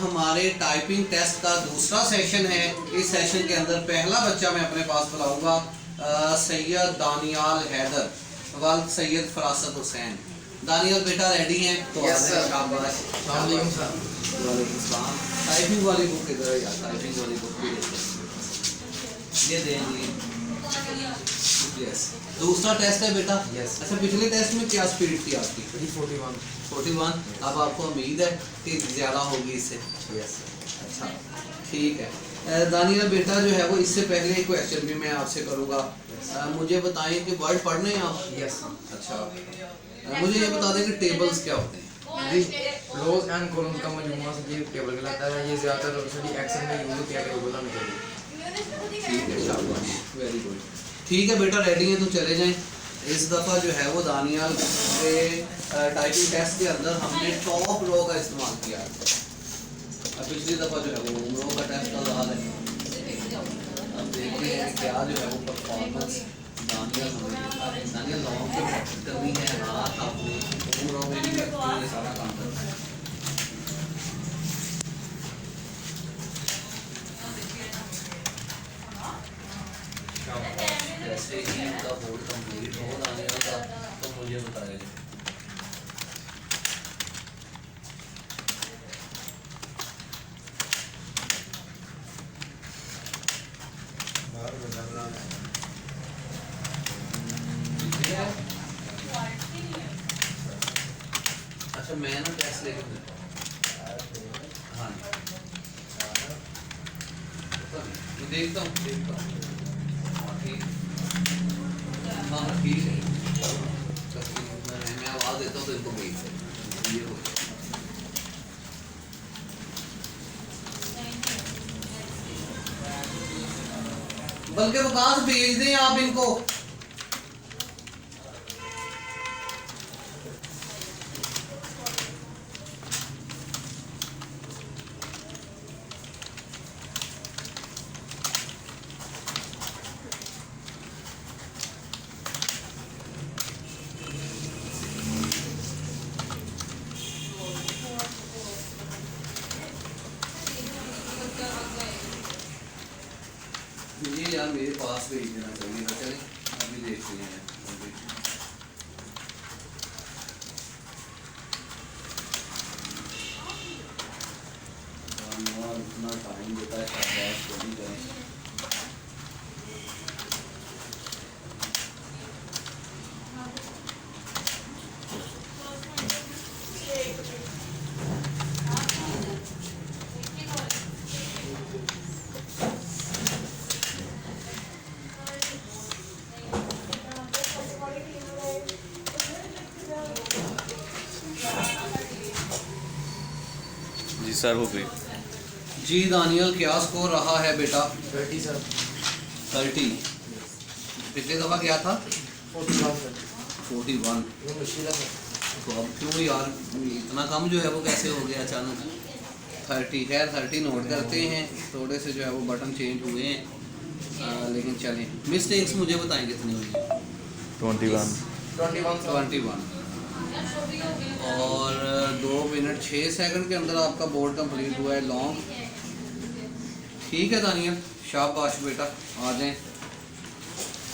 हमारे typing test का दूसरा सेशन है। इस सेशन के अंदर पहला बच्चा मैं अपने पास बुलाऊंगा सैयद दानियाल हैदर वाल सैयद फरासत हुसैन। दानियाल बेटा रेडी हैं? तो यस सर। शाबाश। वालेकुम सर। वालेकुम सलाम। टाइपिंग वाली बुक इधर है यार, टाइपिंग वाली बुक भी ये देंगे। यस, दूसरा टेस्ट है बेटा। यस। अच्छा, पिछले टेस्ट में क्या स्पीड थी आपकी? 41। अब आपको उम्मीद है कि ज़्यादा होगी इससे? यस। अच्छा, ठीक है। दानियाल बेटा जो है वो इससे पहले एक क्वेश्चन भी मैं आपसे करूँगा। मुझे बताएं कि वर्ड पढ़ रहे हैं आप? यस। अच्छा, मुझे ये बता दें कि टेबल्स क्या होते हैं? रोज एंड कॉलम का मजमूआ से ये टेबल कहलाता है। ये ज़्यादातर स्टडी एक्सेल में यूज किया गया होगा मुझे। ठीक है, शाबाश, वेरी गुड। ठीक है बेटा, रेडी है तो चले जाएं। इस दफ़ा जो है वो दानियाल के टाइपिंग टेस्ट के अंदर हमने टॉप रो का इस्तेमाल किया है। अब पिछली दफ़ा जो है वो रो का टेस्ट का याद है। अब देखते हैं कि क्या जो है वो परफॉर्मेंस दानियाल लॉन्ग पे प्रैक्टिस करनी है। हाथ आपने रो में भी ये सारा काम करना है। जैसे ही उनका बोर्ड कंप्लीट हो दानियाल का तो मुझे बताएगा। अच्छा, मैं ना टेस्ट लेके हाँ जी, देखता हूँ हाँ ठीक है। मैं आवाज़ देता हूँ तो इनको भेज ये हो बल्कि वकास भेज दें आप इनको। ये यार मेरे पास भेज देना चाहिए था। चलें अभी देखते हैं। इतना टाइम देता है, शाबाश, तो नहीं करें। जी सर, हो गई। जी दानियाल, क्या स्कोर रहा है बेटा? 30 सर। 30। पिछले दफ़ा क्या था? 41 सर। 41। ये मुश्किल है सर। तो अब क्यों यार इतना कम जो है वो कैसे हो गया अचानक? 30। खैर 30 नोट करते हैं। थोड़े से जो है वो बटन चेंज हुए हैं, लेकिन चलें। मिस्टेक्स मुझे बताएं कितनी हुई? 21। 21। और 2 मिनट 6 सेकंड के अंदर आपका बोर्ड कंप्लीट हुआ है लॉन्ग। ठीक है दानियाल, शाबाश बेटा, आ जाएं।